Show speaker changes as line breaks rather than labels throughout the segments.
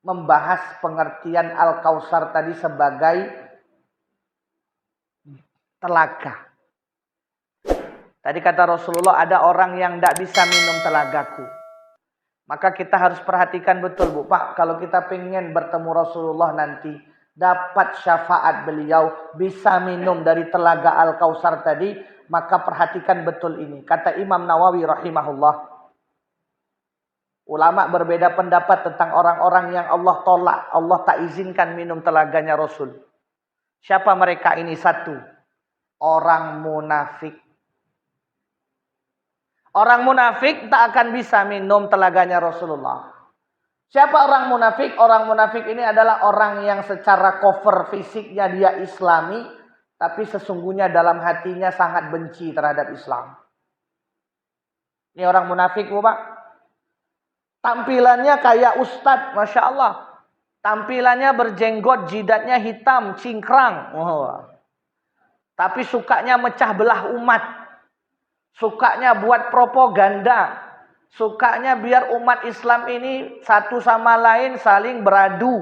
membahas pengertian Al-Kautsar tadi sebagai telaga. Tadi kata Rasulullah, ada orang yang tidak bisa minum telagaku. Maka kita harus perhatikan betul, Bu. Pak, kalau kita pengen bertemu Rasulullah nanti, dapat syafaat beliau, bisa minum dari telaga Al-Kautsar tadi, maka perhatikan betul ini. Kata Imam Nawawi rahimahullah, ulama berbeda pendapat tentang orang-orang yang Allah tolak, Allah tak izinkan minum telaganya Rasul. Siapa mereka ini? Satu, orang munafik. Orang munafik tak akan bisa minum telaganya Rasulullah. Siapa orang munafik? Orang munafik ini adalah orang yang secara cover fisiknya dia Islami, tapi sesungguhnya dalam hatinya sangat benci terhadap Islam. Ini orang munafik, Bu, Pak. Tampilannya kayak ustadz, Masya Allah. Tampilannya berjenggot, jidatnya hitam, cingkrang. Oh. Tapi sukanya mecah belah umat. Sukanya buat propaganda. Sukanya biar umat Islam ini satu sama lain saling beradu.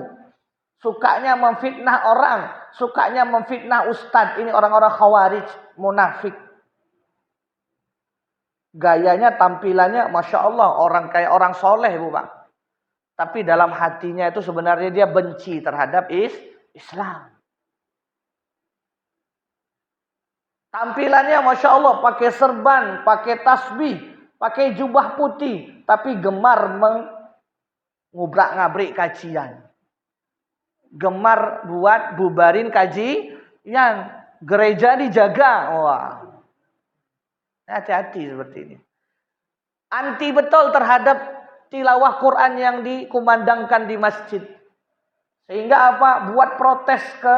Sukanya memfitnah orang. Sukanya memfitnah ustadz. Ini orang-orang khawarij, munafik. Gayanya, tampilannya, Masya Allah, orang kayak orang soleh, Bu, Pak. Tapi dalam hatinya itu sebenarnya dia benci terhadap Islam. Tampilannya Masya Allah, pakai serban, pakai tasbih, pakai jubah putih. Tapi gemar mengubrak-ngabrik kajian. Gemar buat bubarin kajian. Gereja dijaga. Wah. Hati-hati seperti ini. Anti betul terhadap tilawah Quran yang dikumandangkan di masjid. Sehingga apa? Buat protes ke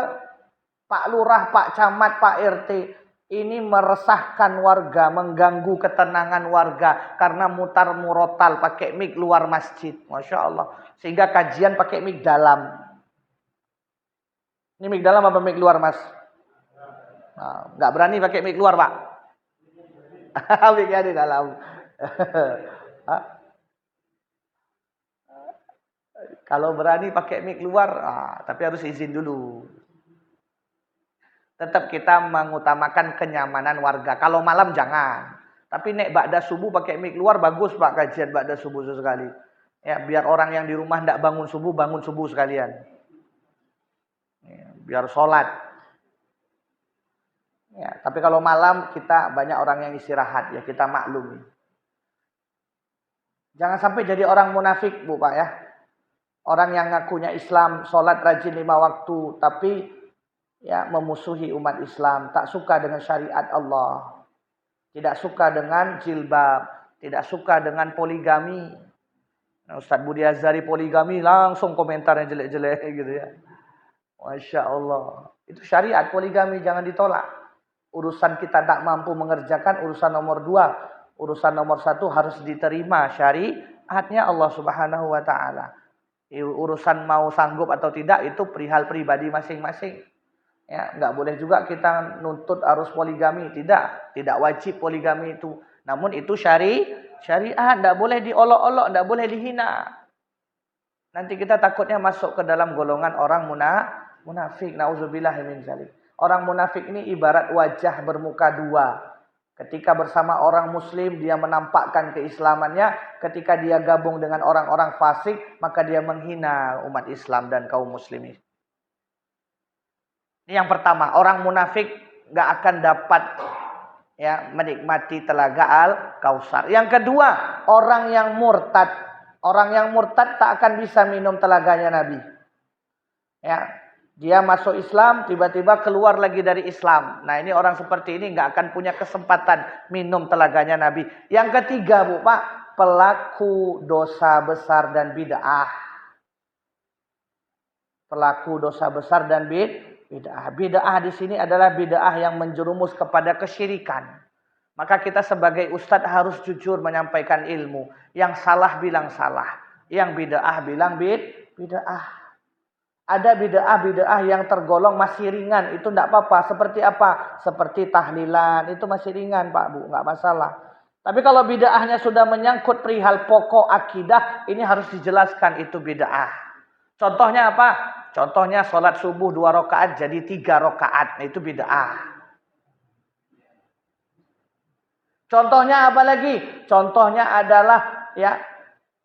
Pak Lurah, Pak Camat, Pak RT. Ini meresahkan warga, mengganggu ketenangan warga. Karena mutar murotal pakai mic luar masjid. Masya Allah. Sehingga kajian pakai mic dalam. Ini mic dalam apa mic luar, Mas? Nah, nggak berani pakai mic luar, Pak. Mic-nya di dalam. Kalau berani pakai mic luar, tapi harus izin dulu. Tetap kita mengutamakan kenyamanan warga. Kalau malam jangan. Tapi nek ba'da subuh pakai mic luar bagus, Pak, kajian ba'da subuh sesekali. Ya, biar orang yang di rumah tidak bangun subuh sekalian. Ya, biar sholat. Ya, tapi kalau malam kita banyak orang yang istirahat, ya kita maklumi. Jangan sampai jadi orang munafik, Bu, Pak, ya. Orang yang ngakunya Islam, sholat rajin 5 waktu, tapi ya memusuhi umat Islam, tak suka dengan syariat Allah, tidak suka dengan jilbab, tidak suka dengan poligami. Nah, Ustaz Budi Azhari poligami langsung komentarnya jelek-jelek gitu ya. Masya Allah, itu syariat poligami, jangan ditolak. Urusan kita tak mampu mengerjakan, urusan nomor 2, urusan nomor 1 harus diterima syariatnya Allah Subhanahu Wa Taala. Urusan mau sanggup atau tidak itu perihal pribadi masing-masing. Ya, nggak boleh juga kita nuntut harus poligami, tidak wajib poligami itu. Namun itu syariat, nggak boleh diolok-olok, nggak boleh dihina. Nanti kita takutnya masuk ke dalam golongan orang munafik. Nauzubillah min dzalik. Orang munafik ini ibarat wajah bermuka dua. Ketika bersama orang muslim dia menampakkan keislamannya, ketika dia gabung dengan orang-orang fasik maka dia menghina umat Islam dan kaum muslimin. Ini yang pertama, orang munafik nggak akan dapat ya menikmati telaga Al-Kautsar. Yang kedua, orang yang murtad. Orang yang murtad tak akan bisa minum telaganya Nabi. Ya, dia masuk Islam, tiba-tiba keluar lagi dari Islam. Nah, ini orang seperti ini nggak akan punya kesempatan minum telaganya Nabi. Yang ketiga, Bu, Pak, pelaku dosa besar dan bid'ah. Pelaku dosa besar dan bid'ah. Bid'ah di sini adalah bid'ah yang menjerumus kepada kesyirikan. Maka kita sebagai ustadz harus jujur menyampaikan ilmu. Yang salah bilang salah, yang bid'ah bilang bid'ah. Ada bid'ah yang tergolong masih ringan, itu tidak apa-apa. Seperti apa? Seperti tahlilan, itu masih ringan, Pak, Bu, nggak masalah. Tapi kalau bid'ahnya sudah menyangkut perihal pokok akidah, ini harus dijelaskan itu bid'ah. Contohnya apa? Contohnya sholat subuh 2 rakaat jadi 3 rakaat. Nah, itu bid'ah. Contohnya apa lagi? Contohnya adalah ya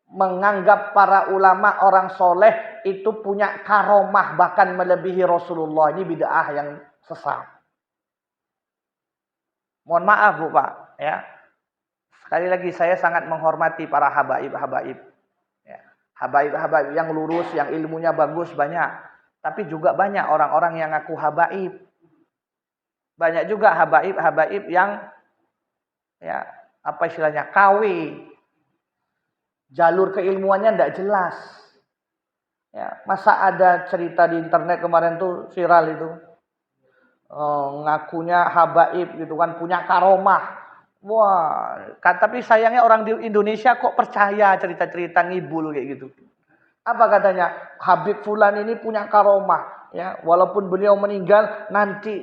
menganggap para ulama orang soleh itu punya karomah bahkan melebihi Rasulullah. Ini bid'ah yang sesat. Mohon maaf Bu Pak, ya. Sekali lagi saya sangat menghormati para habaib-habaib. Ya. Habaib-habaib yang lurus, yang ilmunya bagus banyak. Tapi juga banyak orang-orang yang ngaku habaib. Banyak juga habaib-habaib yang ya apa istilahnya KW. Jalur keilmuannya tidak jelas. Ya, masa ada cerita di internet kemarin tuh viral itu. Ngakunya habaib gitu kan, punya karomah. Wah, tapi sayangnya orang di Indonesia kok percaya cerita-cerita ngibul kayak gitu. Apa katanya? Habib Fulan ini punya karomah, ya. Walaupun beliau meninggal nanti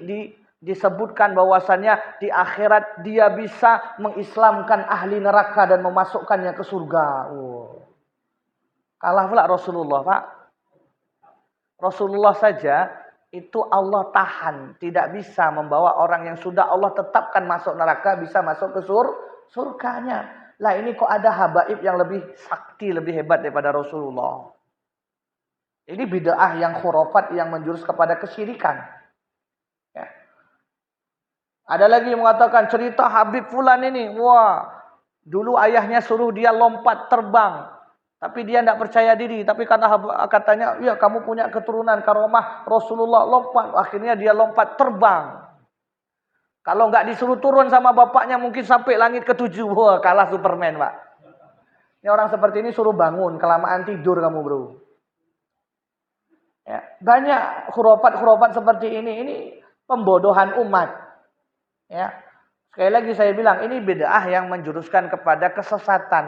disebutkan bahwasannya di akhirat dia bisa mengislamkan ahli neraka dan memasukkannya ke surga. Kalah pula Rasulullah, Pak. Rasulullah saja itu Allah tahan, tidak bisa membawa orang yang sudah Allah tetapkan masuk neraka bisa masuk ke surganya. Lah ini kok ada habaib yang lebih sakti, lebih hebat daripada Rasulullah. Ini bid'ah yang khurafat yang menjurus kepada kesyirikan. Ya. Ada lagi yang mengatakan cerita Habib Fulan ini, wah, dulu ayahnya suruh dia lompat terbang. Tapi dia tidak percaya diri. Tapi katanya, ya kamu punya keturunan karomah Rasulullah lompat. Akhirnya dia lompat terbang. Kalau nggak disuruh turun sama bapaknya mungkin sampai langit ke-7. Wah, kalah Superman, Pak. Ini orang seperti ini suruh bangun. Kelamaan tidur kamu, bro. Ya, banyak khurafat-khurafat seperti ini. Ini pembodohan umat. Ya. Sekali lagi saya bilang, ini bid'ah yang menjuruskan kepada kesesatan.